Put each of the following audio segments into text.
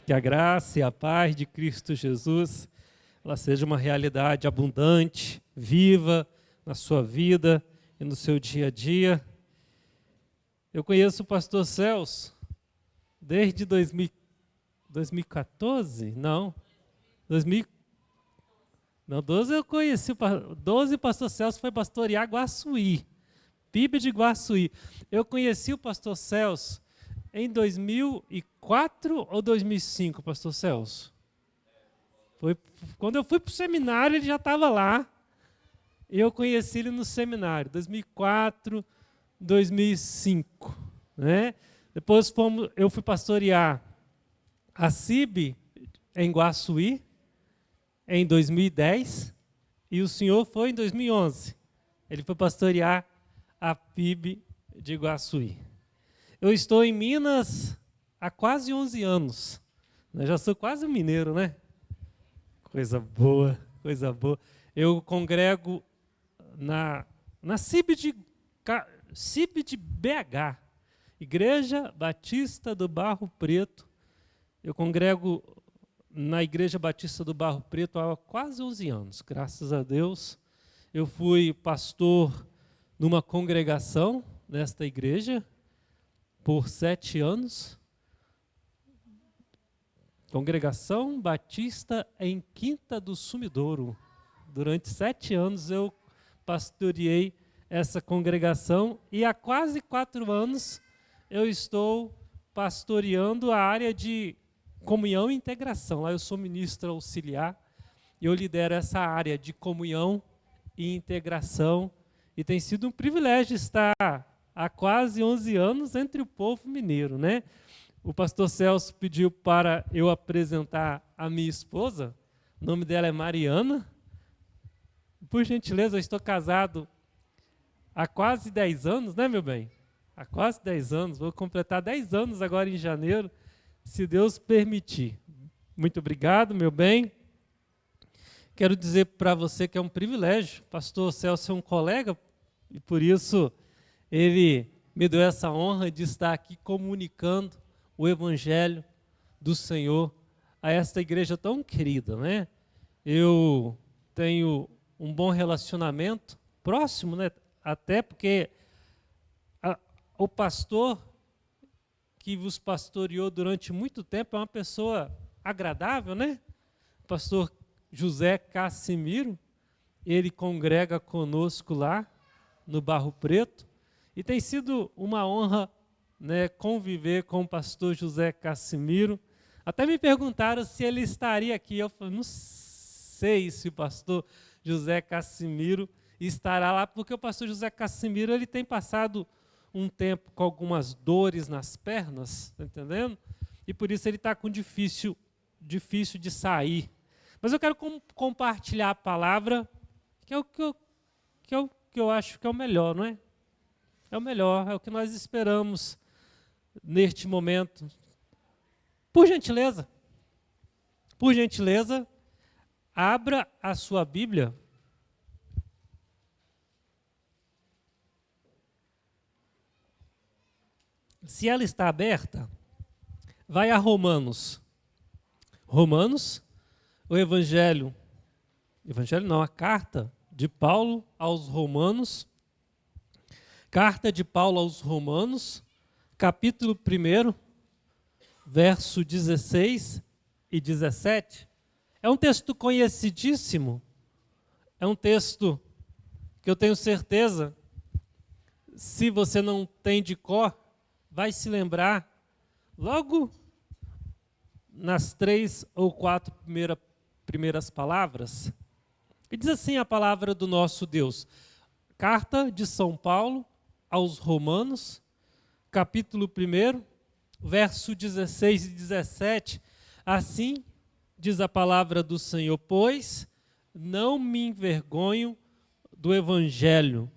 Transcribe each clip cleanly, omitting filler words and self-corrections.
Que a graça e a paz de Cristo Jesus, ela seja uma realidade abundante, viva na sua vida e no seu dia a dia. Eu conheço o pastor Celso desde 2014? Não. 12 eu conheci, 12 o pastor Celso foi pastorear Guaçuí, PIB de Guaçuí. Eu conheci o pastor Celso em 2004 ou 2005, pastor Celso? Foi quando eu fui para o seminário, ele já estava lá. Eu conheci ele no seminário, 2004, 2005. Né? Depois eu fui pastorear a CIB em Guaçuí, em 2010, e o senhor foi em 2011. Ele foi pastorear a PIB de Guaçuí. Eu estou em Minas há quase 11 anos. Eu já sou quase um mineiro, né? Coisa boa, coisa boa. Eu congrego na CIB de BH, Igreja Batista do Barro Preto. Eu congrego na Igreja Batista do Barro Preto há quase 11 anos, graças a Deus. Eu fui pastor numa congregação nesta igreja por 7 anos. Congregação Batista em Quinta do Sumidouro. Durante 7 anos eu pastoreei essa congregação e há quase 4 anos eu estou pastoreando a área de comunhão e integração. Lá eu sou ministro auxiliar e eu lidero essa área de comunhão e integração. E tem sido um privilégio estar há quase 11 anos entre o povo mineiro, né? O pastor Celso pediu para eu apresentar a minha esposa. O nome dela é Mariana. Por gentileza, eu estou casado há quase 10 anos, né, meu bem? Há quase 10 anos. Vou completar 10 anos agora em janeiro, se Deus permitir. Muito obrigado, meu bem. Quero dizer para você que é um privilégio. O pastor Celso é um colega e, por isso, ele me deu essa honra de estar aqui comunicando o Evangelho do Senhor a esta igreja tão querida, né? Eu tenho um bom relacionamento, próximo, né? Até porque o pastor que vos pastoreou durante muito tempo é uma pessoa agradável, né? O pastor José Cassimiro, ele congrega conosco lá no Barro Preto e tem sido uma honra, né, conviver com o pastor José Cassimiro. Até me perguntaram se ele estaria aqui. Eu falei, não sei se o pastor José Cassimiro estará lá, porque o pastor José Cassimiro ele tem passado um tempo com algumas dores nas pernas, tá entendendo? E por isso ele está com difícil de sair. Mas eu quero compartilhar a palavra, que é o que eu acho que é o melhor, não é? É o melhor, é o que nós esperamos neste momento. Por gentileza, abra a sua Bíblia. Se ela está aberta, vai a Romanos. Romanos, o Evangelho não, a carta de Paulo aos Romanos. Carta de Paulo aos Romanos, capítulo 1, verso 16 e 17. É um texto conhecidíssimo, é um texto que eu tenho certeza, se você não tem de cor, vai se lembrar logo nas 3 ou 4 primeiras palavras. E diz assim a palavra do nosso Deus. Carta de São Paulo aos Romanos, capítulo 1, verso 16 e 17. Assim diz a palavra do Senhor, pois não me envergonho do Evangelho,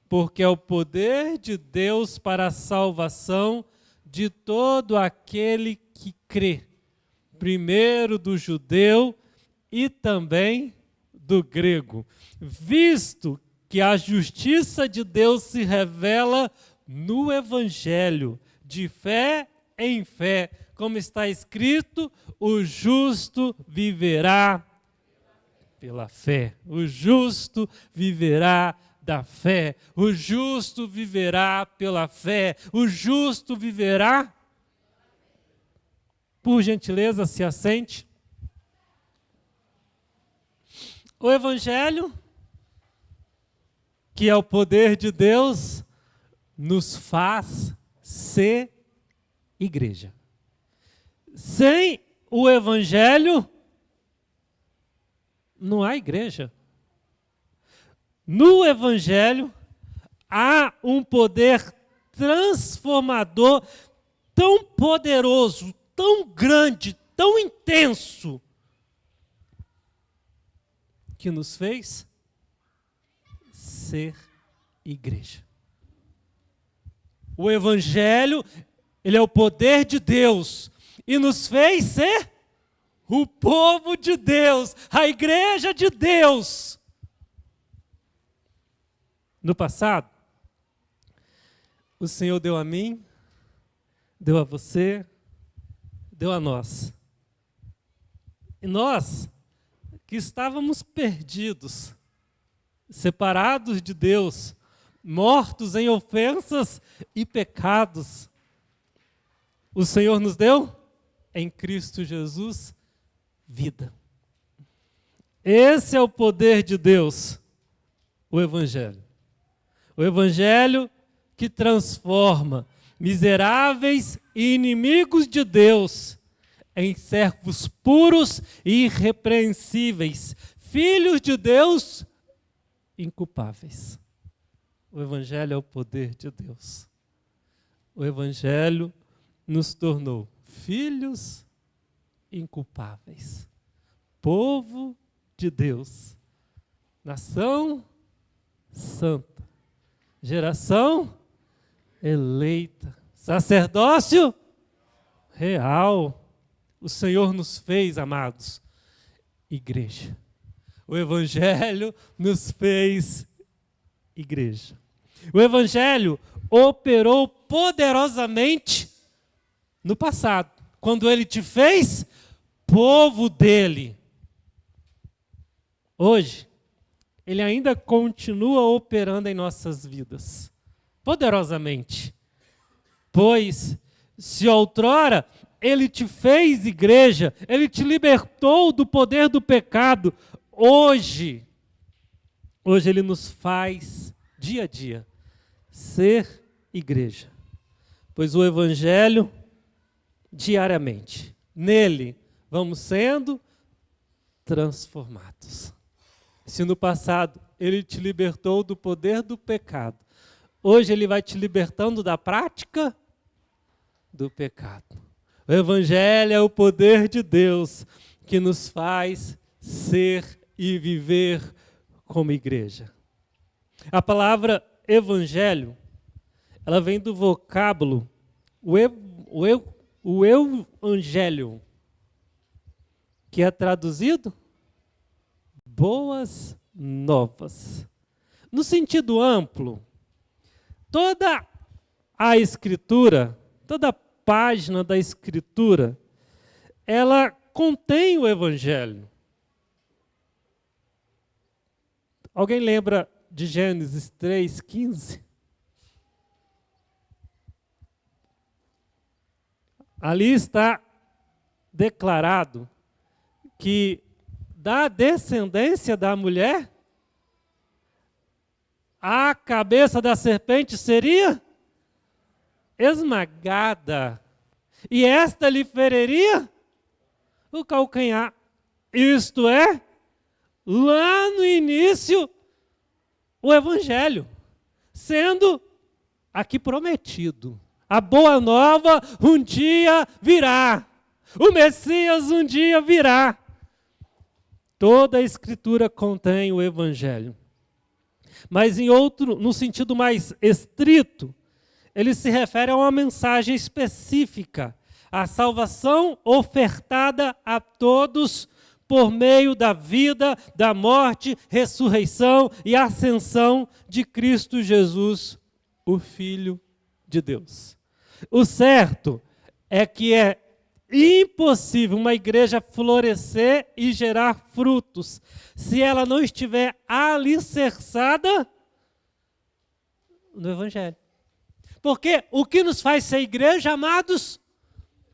porque é o poder de Deus para a salvação de todo aquele que crê, primeiro do judeu e também do grego, visto que a justiça de Deus se revela no Evangelho, de fé em fé, como está escrito, o justo viverá pela fé. O justo viverá da fé. O justo viverá pela fé. O justo viverá. Por gentileza, se assente. O Evangelho, que é o poder de Deus, nos faz ser igreja. Sem o Evangelho, não há igreja. No Evangelho, há um poder transformador tão poderoso, tão grande, tão intenso, que nos fez ser igreja. O Evangelho, ele é o poder de Deus e nos fez ser o povo de Deus, a igreja de Deus. No passado, o Senhor deu a mim, deu a você, deu a nós. E nós, que estávamos perdidos, separados de Deus, mortos em ofensas e pecados, o Senhor nos deu, em Cristo Jesus, vida. Esse é o poder de Deus, o Evangelho. O Evangelho que transforma miseráveis e inimigos de Deus em servos puros e irrepreensíveis, filhos de Deus inculpáveis. O Evangelho é o poder de Deus. O Evangelho nos tornou filhos inculpáveis, povo de Deus, nação santa, geração eleita, sacerdócio real. O Senhor nos fez, amados, igreja. O Evangelho nos fez igreja. O Evangelho operou poderosamente no passado, quando ele te fez povo dele. Hoje, ele ainda continua operando em nossas vidas, poderosamente. Pois, se outrora ele te fez igreja, ele te libertou do poder do pecado, hoje ele nos faz, dia a dia, ser igreja. Pois o Evangelho, diariamente, nele vamos sendo transformados. Se no passado ele te libertou do poder do pecado, hoje ele vai te libertando da prática do pecado. O Evangelho é o poder de Deus que nos faz ser e viver como igreja. A palavra evangelho, ela vem do vocábulo o evangelho, que é traduzido boas novas. No sentido amplo, toda a Escritura, toda a página da Escritura, ela contém o Evangelho. Alguém lembra de Gênesis 3:15? Ali está declarado que da descendência da mulher, a cabeça da serpente seria esmagada, e esta lhe feriria o calcanhar. Isto é, lá no início, o Evangelho, sendo aqui prometido. A boa nova um dia virá. O Messias um dia virá. Toda a Escritura contém o Evangelho. Mas no sentido mais estrito, ele se refere a uma mensagem específica, a salvação ofertada a todos por meio da vida, da morte, ressurreição e ascensão de Cristo Jesus, o Filho de Deus. O certo é que é impossível uma igreja florescer e gerar frutos se ela não estiver alicerçada no Evangelho. Porque o que nos faz ser igreja, amados?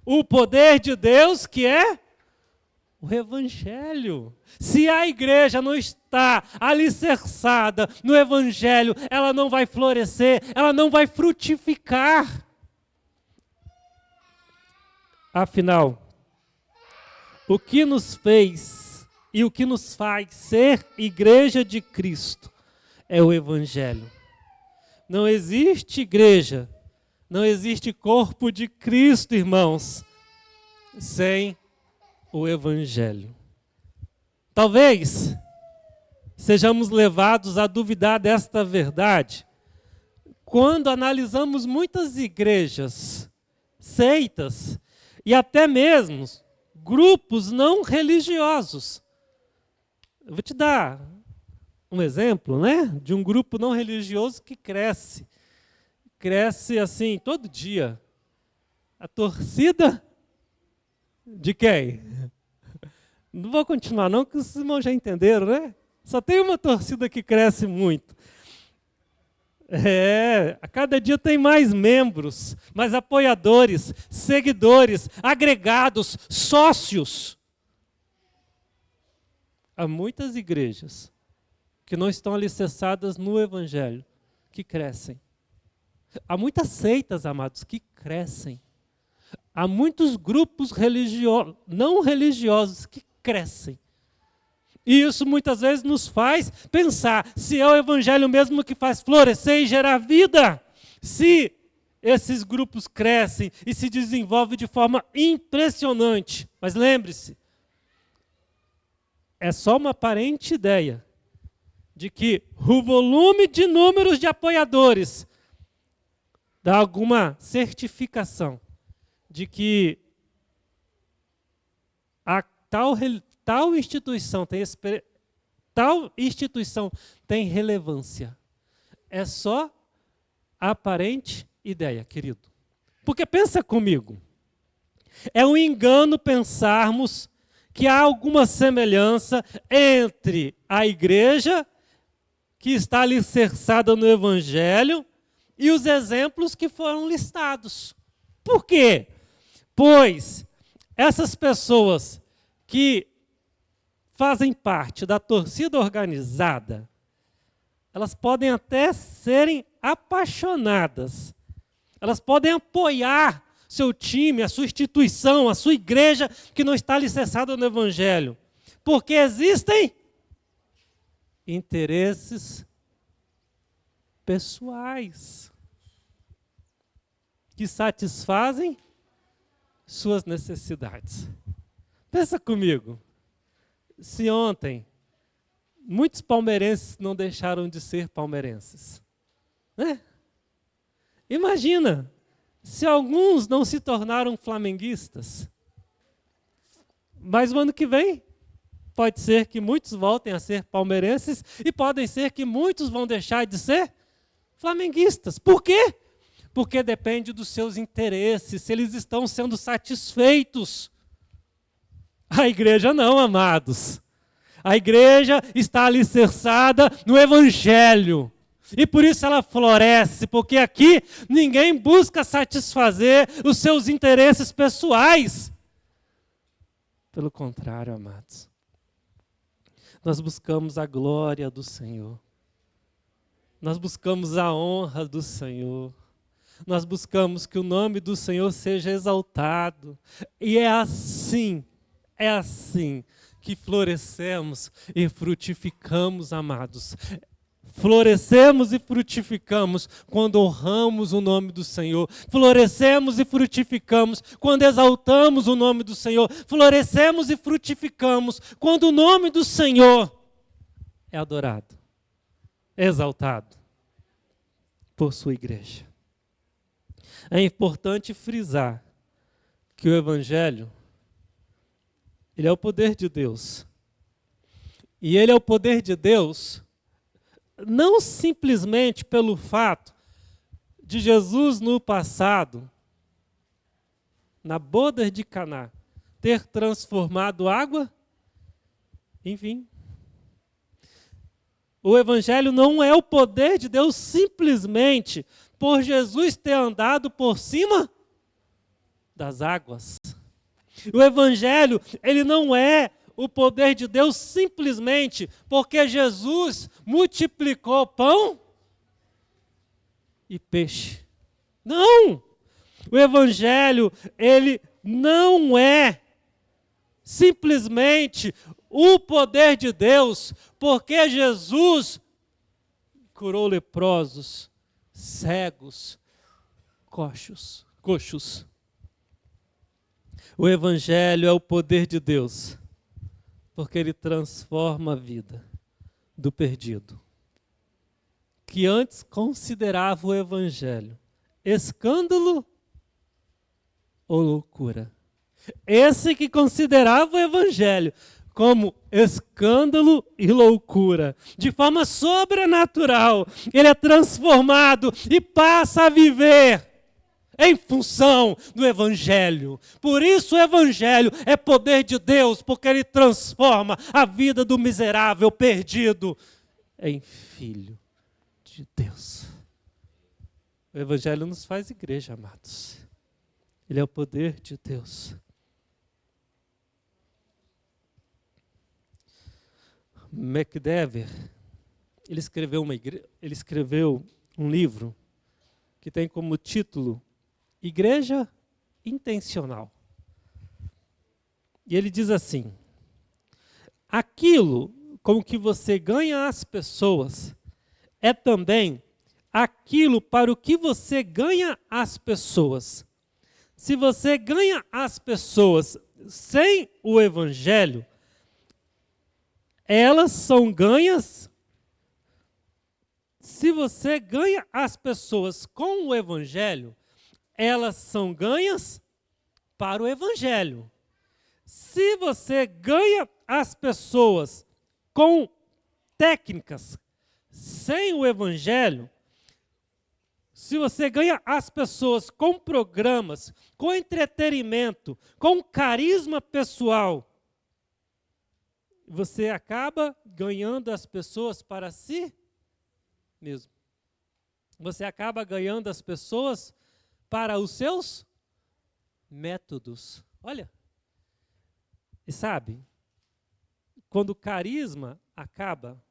O poder de Deus, que é o Evangelho. Se a igreja não está alicerçada no Evangelho, ela não vai florescer, ela não vai frutificar. Afinal, o que nos fez e o que nos faz ser igreja de Cristo é o Evangelho. Não existe igreja, não existe corpo de Cristo, irmãos, sem o Evangelho. Talvez sejamos levados a duvidar desta verdade quando analisamos muitas igrejas, seitas e até mesmo grupos não religiosos. Eu vou te dar um exemplo, né, de um grupo não religioso que cresce. Cresce assim, todo dia. A torcida de quem? Não vou continuar não, porque os irmãos já entenderam, né? Só tem uma torcida que cresce muito. A cada dia tem mais membros, mais apoiadores, seguidores, agregados, sócios. Há muitas igrejas que não estão alicerçadas no Evangelho, que crescem. Há muitas seitas, amados, que crescem. Há muitos grupos não religiosos que crescem. E isso muitas vezes nos faz pensar se é o Evangelho mesmo que faz florescer e gerar vida. Se esses grupos crescem e se desenvolvem de forma impressionante. Mas lembre-se, é só uma aparente ideia de que o volume de números de apoiadores dá alguma certificação de que a tal instituição tem relevância. É só aparente ideia, querido. Porque pensa comigo, é um engano pensarmos que há alguma semelhança entre a igreja que está alicerçada no Evangelho e os exemplos que foram listados. Por quê? Pois essas pessoas que fazem parte da torcida organizada, elas podem até serem apaixonadas, elas podem apoiar seu time, a sua instituição, a sua igreja que não está alicerçada no Evangelho, porque existem interesses pessoais que satisfazem suas necessidades. Pensa comigo, se ontem muitos palmeirenses não deixaram de ser palmeirenses, né? Imagina se alguns não se tornaram flamenguistas, mas o ano que vem pode ser que muitos voltem a ser palmeirenses e podem ser que muitos vão deixar de ser flamenguistas. Por quê? Porque depende dos seus interesses, se eles estão sendo satisfeitos. A igreja não, amados. A igreja está alicerçada no Evangelho. E por isso ela floresce, porque aqui ninguém busca satisfazer os seus interesses pessoais. Pelo contrário, amados, nós buscamos a glória do Senhor. Nós buscamos a honra do Senhor. Nós buscamos que o nome do Senhor seja exaltado. E é assim que florescemos e frutificamos, amados. Florescemos e frutificamos quando honramos o nome do Senhor. Florescemos e frutificamos quando exaltamos o nome do Senhor. Florescemos e frutificamos quando o nome do Senhor é adorado, é exaltado por sua igreja. É importante frisar que o Evangelho, ele é o poder de Deus. E ele é o poder de Deus não simplesmente pelo fato de Jesus no passado na boda de Caná, ter transformado água em vinho. O evangelho não é o poder de Deus simplesmente por Jesus ter andado por cima das águas. O evangelho, ele não é o poder de Deus simplesmente porque Jesus multiplicou pão e peixe. Não! O evangelho, ele não é simplesmente o poder de Deus porque Jesus curou leprosos, cegos, coxos. O evangelho é o poder de Deus porque ele transforma a vida do perdido, que antes considerava o evangelho escândalo ou loucura. Esse que considerava o evangelho como escândalo e loucura, de forma sobrenatural, ele é transformado e passa a viver em função do evangelho. Por isso o evangelho é poder de Deus, porque ele transforma a vida do miserável perdido em filho de Deus. O evangelho nos faz igreja, amados. Ele é o poder de Deus. McDever, ele escreveu um livro que tem como título Igreja Intencional. E ele diz assim: aquilo com que você ganha as pessoas é também aquilo para o que você ganha as pessoas. Se você ganha as pessoas sem o evangelho, elas são ganhas. Se você ganha as pessoas com o evangelho, elas são ganhas para o evangelho. Se você ganha as pessoas com técnicas sem o evangelho, se você ganha as pessoas com programas, com entretenimento, com carisma pessoal, você acaba ganhando as pessoas para si mesmo. Você acaba ganhando as pessoas para os seus métodos. Olha, e sabe, quando o carisma acaba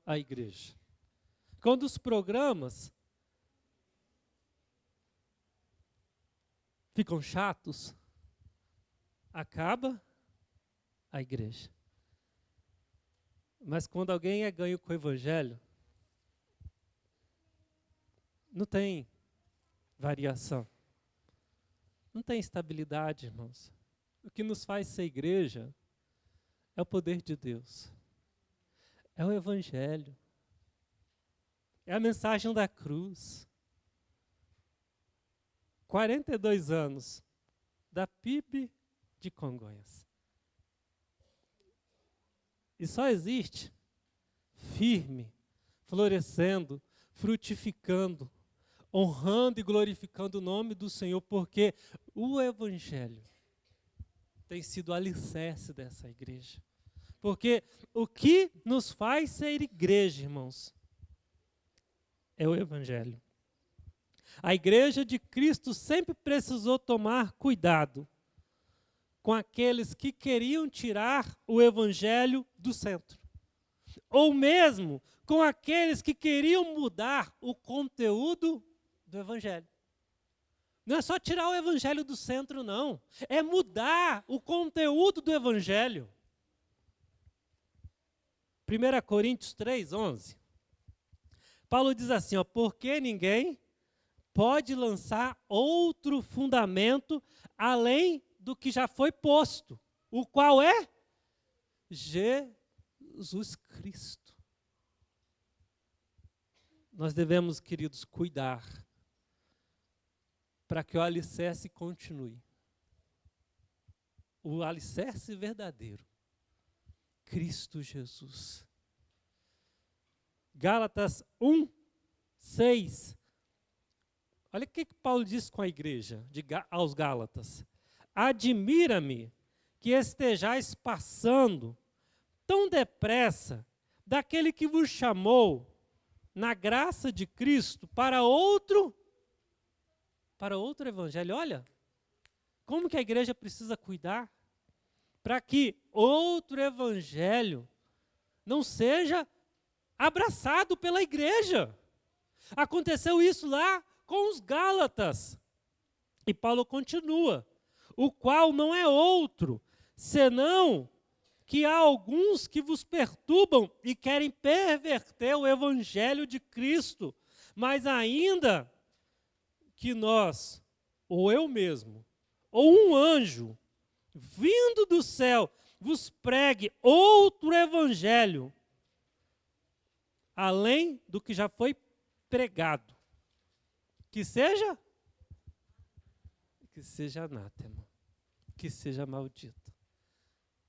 a igreja. Quando os programas ficam chatos, acaba a igreja. Mas quando alguém é ganho com o evangelho, não tem variação. Não tem estabilidade, irmãos. O que nos faz ser igreja é o poder de Deus. É o evangelho. É a mensagem da cruz. 42 anos da PIB de Congonhas. E só existe firme, florescendo, frutificando, honrando e glorificando o nome do Senhor, porque o evangelho tem sido o alicerce dessa igreja. Porque o que nos faz ser igreja, irmãos, é o evangelho. A igreja de Cristo sempre precisou tomar cuidado com aqueles que queriam tirar o evangelho do centro. Ou mesmo com aqueles que queriam mudar o conteúdo do evangelho. Não é só tirar o evangelho do centro, não. É mudar o conteúdo do evangelho. 1 Coríntios 3:11. Paulo diz assim, porque ninguém pode lançar outro fundamento além do que já foi posto, o qual é Jesus Cristo. Nós devemos, queridos, cuidar para que o alicerce continue. O alicerce verdadeiro, Cristo Jesus. Gálatas 1:6 Olha o que Paulo diz com a igreja, aos Gálatas. Admira-me que estejais passando tão depressa daquele que vos chamou na graça de Cristo para outro evangelho. Olha, como que a igreja precisa cuidar para que outro evangelho não seja abraçado pela igreja. Aconteceu isso lá com os Gálatas. E Paulo continua, o qual não é outro, senão que há alguns que vos perturbam e querem perverter o evangelho de Cristo, mas ainda que nós, ou eu mesmo, ou um anjo, vindo do céu, vos pregue outro evangelho, além do que já foi pregado, que seja anátema, que seja maldito.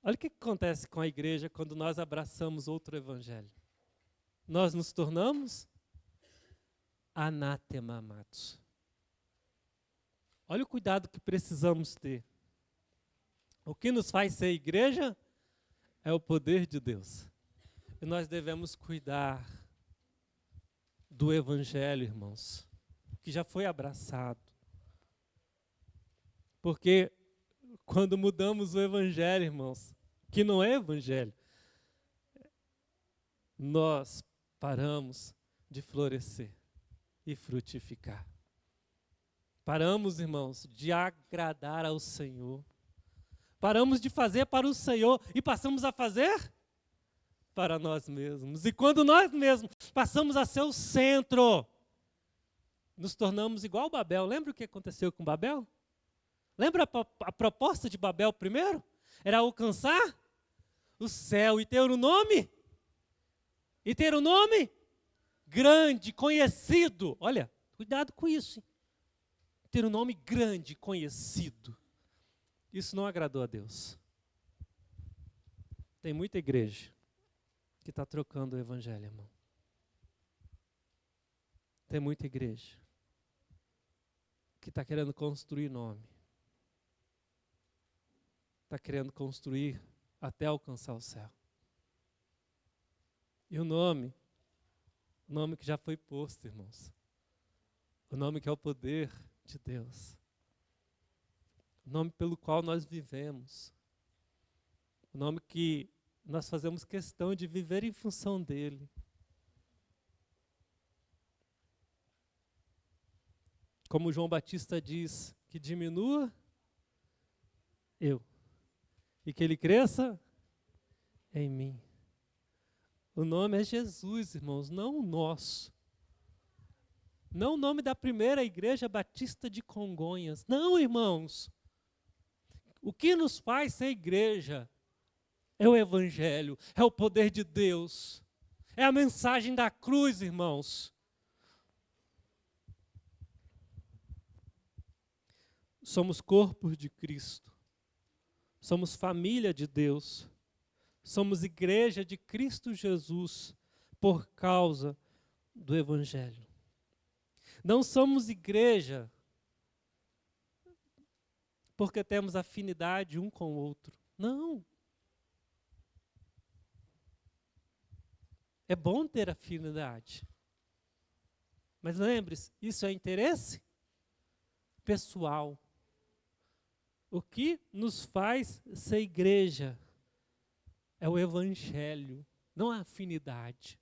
Olha o que acontece com a igreja quando nós abraçamos outro evangelho. Nós nos tornamos anátema, amados. Olha o cuidado que precisamos ter. O que nos faz ser igreja é o poder de Deus. E nós devemos cuidar do evangelho, irmãos, que já foi abraçado. Porque quando mudamos o evangelho, irmãos, que não é evangelho, nós paramos de florescer e frutificar. Paramos, irmãos, de agradar ao Senhor. Paramos de fazer para o Senhor e passamos a fazer para nós mesmos. E quando nós mesmos passamos a ser o centro, nos tornamos igual Babel. Lembra o que aconteceu com Babel? Lembra a proposta de Babel primeiro? Era alcançar o céu e ter o nome? E ter o nome grande, conhecido. Olha, cuidado com isso. Hein? Ter um nome grande, conhecido. Isso não agradou a Deus. Tem muita igreja que está trocando o evangelho, irmão. Tem muita igreja que está querendo construir nome. Está querendo construir até alcançar o céu. E o nome que já foi posto, irmãos. O nome que é o poder de Deus. O nome pelo qual nós vivemos. O nome que nós fazemos questão de viver em função dele. Como João Batista diz, que diminua eu e que ele cresça em mim. O nome é Jesus, irmãos, não o nosso. Não o nome da primeira igreja batista de Congonhas. Não, irmãos. O que nos faz ser igreja é o evangelho, é o poder de Deus. É a mensagem da cruz, irmãos. Somos corpo de Cristo. Somos família de Deus. Somos igreja de Cristo Jesus por causa do evangelho. Não somos igreja porque temos afinidade um com o outro. Não. É bom ter afinidade. Mas lembre-se, isso é interesse pessoal. O que nos faz ser igreja é o evangelho, não a afinidade.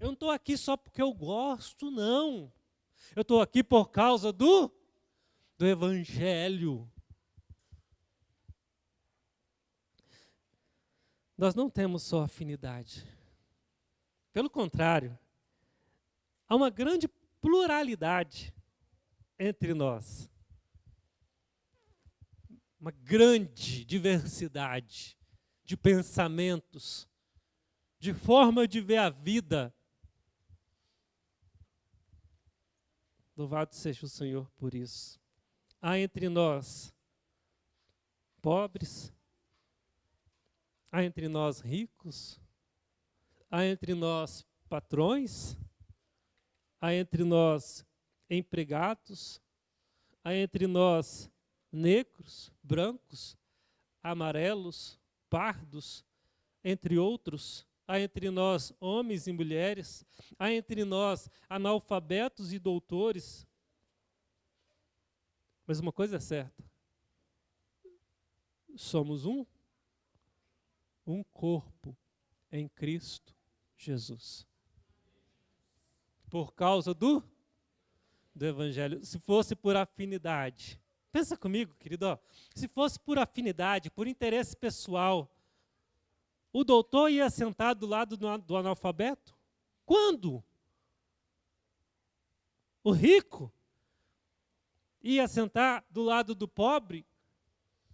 Eu não estou aqui só porque eu gosto, não. Eu estou aqui por causa do evangelho. Nós não temos só afinidade. Pelo contrário, há uma grande pluralidade entre nós. Uma grande diversidade de pensamentos, de forma de ver a vida. Louvado seja o Senhor por isso. Há entre nós pobres, há entre nós ricos, há entre nós patrões, há entre nós empregados, há entre nós negros, brancos, amarelos, pardos, entre outros. Há entre nós homens e mulheres, há entre nós analfabetos e doutores. Mas uma coisa é certa: somos um corpo em Cristo Jesus. Por causa do Evangelho. Se fosse por afinidade, pensa comigo, querido, ó, se fosse por afinidade, por interesse pessoal, o doutor ia sentar do lado do analfabeto? Quando? O rico ia sentar do lado do pobre?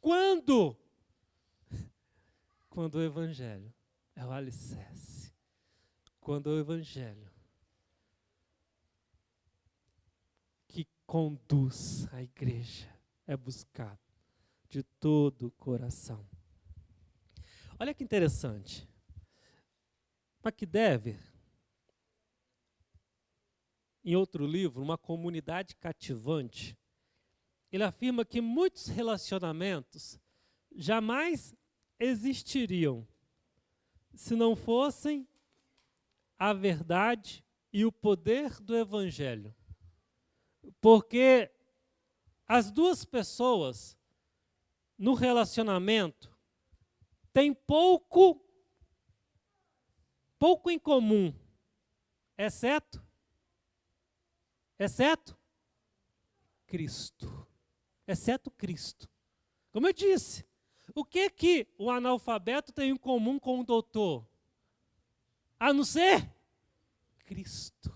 Quando? Quando o Evangelho é o alicerce. Quando o Evangelho que conduz a igreja é buscado de todo o coração. Olha que interessante. MacDever, em outro livro, Uma Comunidade Cativante, ele afirma que muitos relacionamentos jamais existiriam se não fossem a verdade e o poder do Evangelho. Porque as duas pessoas no relacionamento têm pouco em comum, exceto Cristo. Exceto Cristo. Como eu disse, o que o analfabeto tem em comum com o doutor? A não ser Cristo.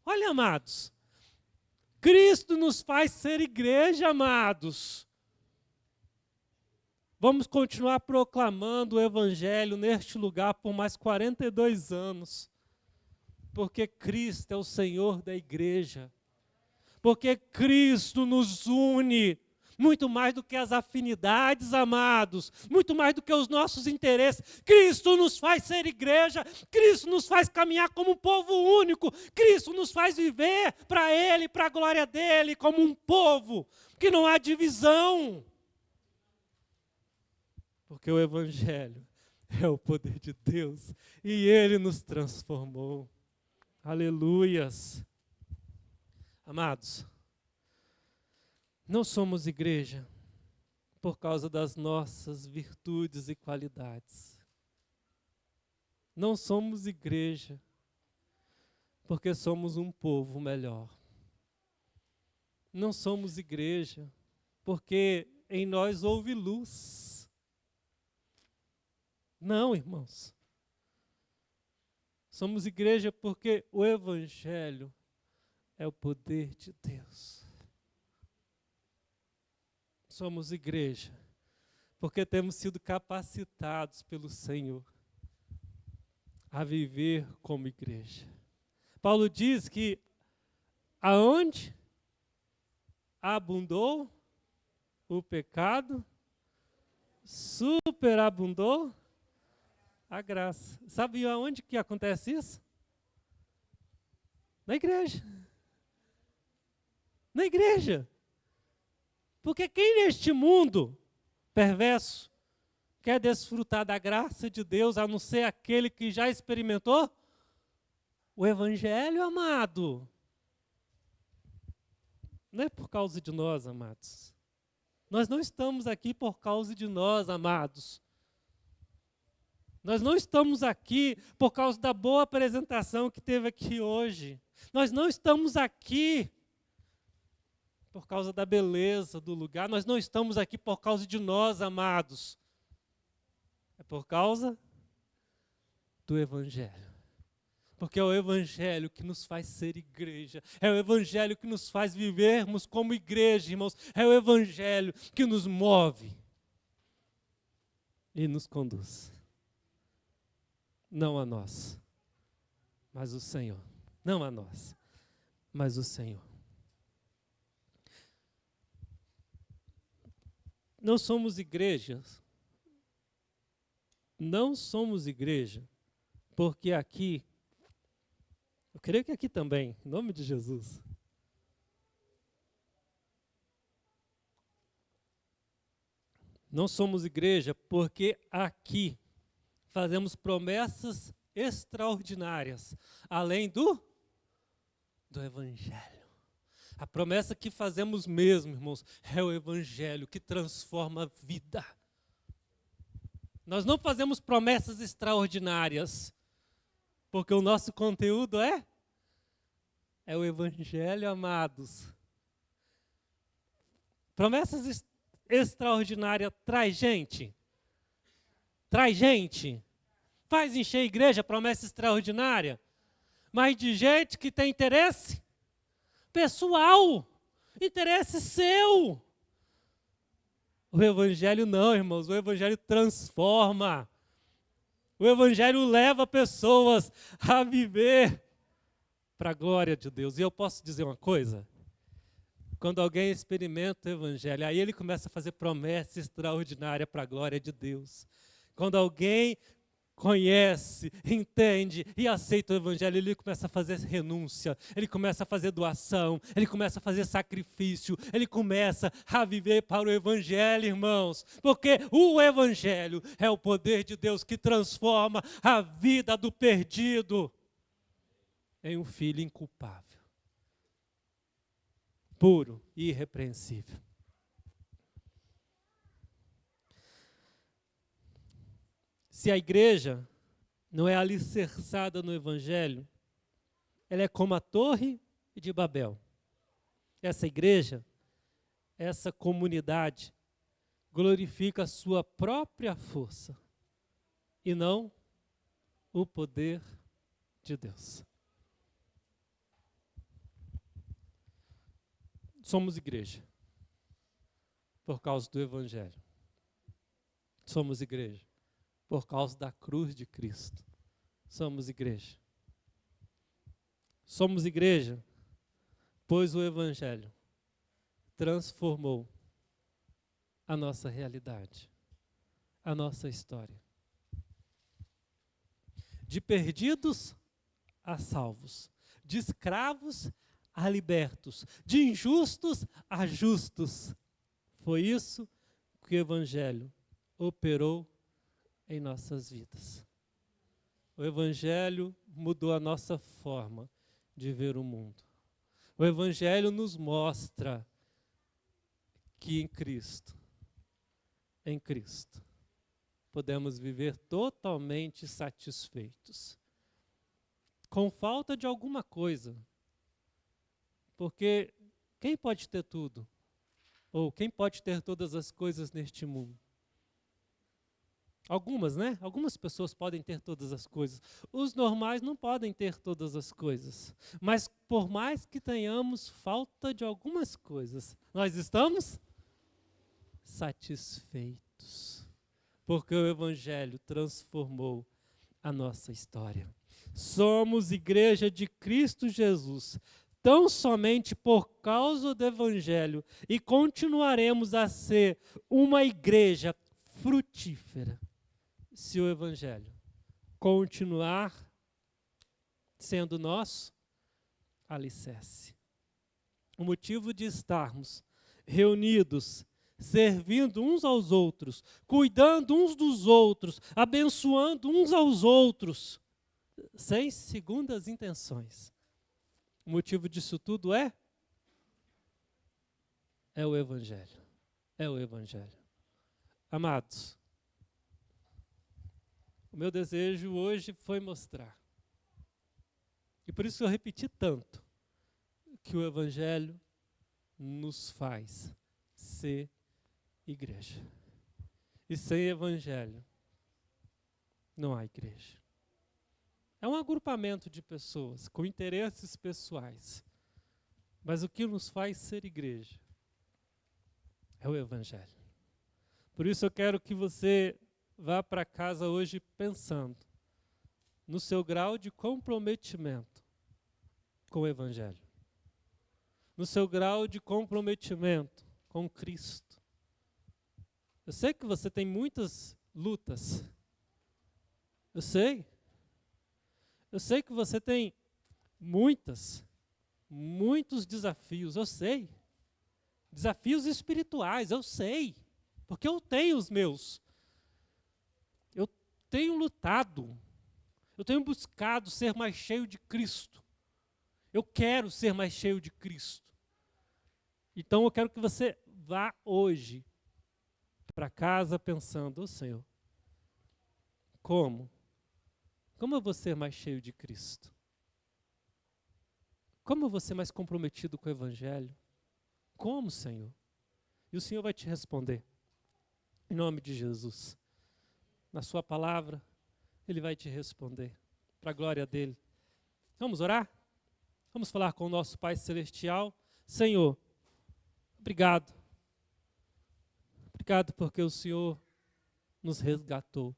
Olha, amados, Cristo nos faz ser igreja, amados. Vamos continuar proclamando o Evangelho neste lugar por mais 42 anos. Porque Cristo é o Senhor da igreja. Porque Cristo nos une, muito mais do que as afinidades, amados, muito mais do que os nossos interesses. Cristo nos faz ser igreja, Cristo nos faz caminhar como um povo único, Cristo nos faz viver para Ele, para a glória dEle, como um povo, que não há divisão. Porque o Evangelho é o poder de Deus e Ele nos transformou. Aleluias. Amados, não somos igreja por causa das nossas virtudes e qualidades. Não somos igreja porque somos um povo melhor. Não somos igreja porque em nós houve luz. Não, irmãos. Somos igreja porque o Evangelho é o poder de Deus. Somos igreja porque temos sido capacitados pelo Senhor a viver como igreja. Paulo diz que aonde abundou o pecado, superabundou a graça. Sabe aonde que acontece isso? Na igreja. Na igreja. Porque quem neste mundo perverso quer desfrutar da graça de Deus, a não ser aquele que já experimentou o Evangelho, amado? Não é por causa de nós, amados. Nós não estamos aqui por causa de nós, amados. Nós não estamos aqui por causa da boa apresentação que teve aqui hoje. Nós não estamos aqui por causa da beleza do lugar. Nós não estamos aqui por causa de nós, amados. É por causa do Evangelho. Porque é o Evangelho que nos faz ser igreja. É o Evangelho que nos faz vivermos como igreja, irmãos. É o Evangelho que nos move e nos conduz. Não a nós, mas o Senhor. Não a nós, mas o Senhor. Não somos igrejas. Não somos igreja, porque aqui, eu creio que aqui também, em nome de Jesus, Não somos igreja porque aqui fazemos promessas extraordinárias, além do Evangelho. A promessa que fazemos mesmo, irmãos, é o Evangelho que transforma a vida. Nós não fazemos promessas extraordinárias, porque o nosso conteúdo é o Evangelho, amados. Promessas extraordinárias traz gente. Traz gente. Faz encher a igreja, promessa extraordinária. Mas de gente que tem interesse pessoal, interesse seu. O Evangelho não, irmãos, o Evangelho transforma. O Evangelho leva pessoas a viver para a glória de Deus. E eu posso dizer uma coisa? Quando alguém experimenta o Evangelho, aí ele começa a fazer promessa extraordinária para a glória de Deus. Quando alguém conhece, entende e aceita o Evangelho, ele começa a fazer renúncia, ele começa a fazer doação, ele começa a fazer sacrifício, ele começa a viver para o Evangelho, irmãos, porque o Evangelho é o poder de Deus que transforma a vida do perdido em um filho inculpável, puro e irrepreensível. Se a igreja não é alicerçada no Evangelho, ela é como a Torre de Babel. Essa igreja, essa comunidade, glorifica a sua própria força e não o poder de Deus. Somos igreja por causa do Evangelho. Somos igreja por causa da cruz de Cristo. Somos igreja. Somos igreja, pois o Evangelho transformou a nossa realidade, a nossa história. De perdidos a salvos, de escravos a libertos, de injustos a justos. Foi isso que o Evangelho operou em nossas vidas. O Evangelho mudou a nossa forma de ver o mundo. O Evangelho nos mostra que em Cristo, podemos viver totalmente satisfeitos. Com falta de alguma coisa. Porque quem pode ter tudo? Ou quem pode ter todas as coisas neste mundo? Algumas, né? Algumas pessoas podem ter todas as coisas. Os normais não podem ter todas as coisas. Mas por mais que tenhamos falta de algumas coisas, nós estamos satisfeitos. Porque o Evangelho transformou a nossa história. Somos igreja de Cristo Jesus, tão somente por causa do Evangelho, e continuaremos a ser uma igreja frutífera, se o Evangelho continuar sendo nosso alicerce. O motivo de estarmos reunidos, servindo uns aos outros, cuidando uns dos outros, abençoando uns aos outros, sem segundas intenções. O motivo disso tudo é o Evangelho. É o Evangelho. Amados, o meu desejo hoje foi mostrar, e por isso eu repeti tanto, que o Evangelho nos faz ser igreja. E sem Evangelho não há igreja. É um agrupamento de pessoas com interesses pessoais. Mas o que nos faz ser igreja é o Evangelho. Por isso eu quero que você vá para casa hoje pensando no seu grau de comprometimento com o Evangelho. No seu grau de comprometimento com Cristo. Eu sei que você tem muitas lutas. Eu sei. Eu sei que você tem muitos desafios, eu sei. Desafios espirituais, eu sei. porque eu tenho os meus. Eu tenho lutado, eu tenho buscado ser mais cheio de Cristo. Eu quero ser mais cheio de Cristo. Então eu quero que você vá hoje para casa pensando, Senhor, como? Como eu vou ser mais cheio de Cristo? Como eu vou ser mais comprometido com o Evangelho? Como, Senhor? E o Senhor vai te responder, em nome de Jesus. Na sua palavra, Ele vai te responder, para a glória dEle. Vamos orar? Vamos falar com o nosso Pai Celestial. Senhor, obrigado. Obrigado porque o Senhor nos resgatou.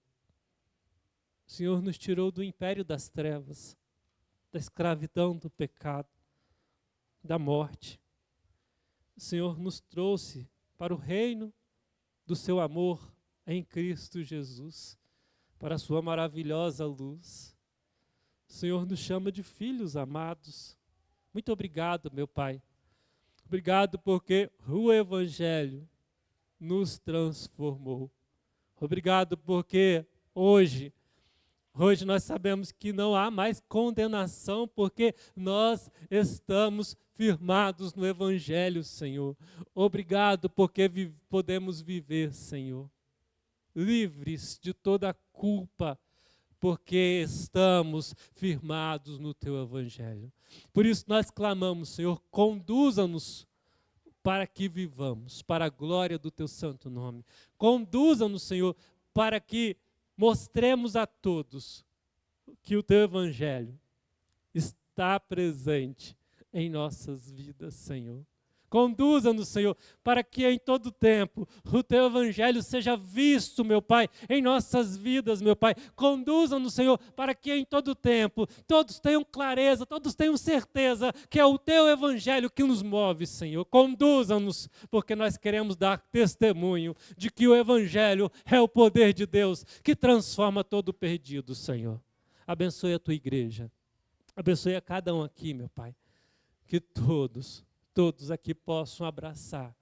O Senhor nos tirou do império das trevas, da escravidão, do pecado, da morte. O Senhor nos trouxe para o reino do seu amor em Cristo Jesus, para a sua maravilhosa luz. O Senhor nos chama de filhos amados. Muito obrigado, meu Pai. Obrigado porque o Evangelho nos transformou. Obrigado porque hoje nós sabemos que não há mais condenação, porque nós estamos firmados no Evangelho, Senhor. Obrigado porque podemos viver, Senhor, livres de toda a culpa, porque estamos firmados no Teu Evangelho. Por isso nós clamamos, Senhor, conduza-nos para que vivamos, para a glória do Teu santo nome. Conduza-nos, Senhor, para que mostremos a todos que o Teu Evangelho está presente em nossas vidas, Senhor. Conduza-nos, Senhor, para que em todo tempo o Teu Evangelho seja visto, meu Pai, em nossas vidas, meu Pai. Conduza-nos, Senhor, para que em todo tempo todos tenham clareza, todos tenham certeza que é o Teu Evangelho que nos move, Senhor. Conduza-nos, porque nós queremos dar testemunho de que o Evangelho é o poder de Deus que transforma todo o perdido, Senhor. Abençoe a Tua igreja. Abençoe a cada um aqui, meu Pai. Que todos aqui possam abraçar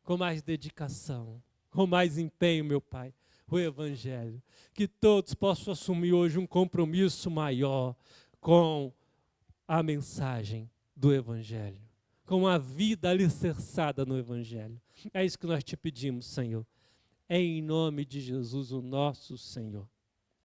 com mais dedicação, com mais empenho, meu Pai, o Evangelho. Que todos possam assumir hoje um compromisso maior com a mensagem do Evangelho, com a vida alicerçada no Evangelho. É isso que nós te pedimos, Senhor. Em nome de Jesus, o nosso Senhor.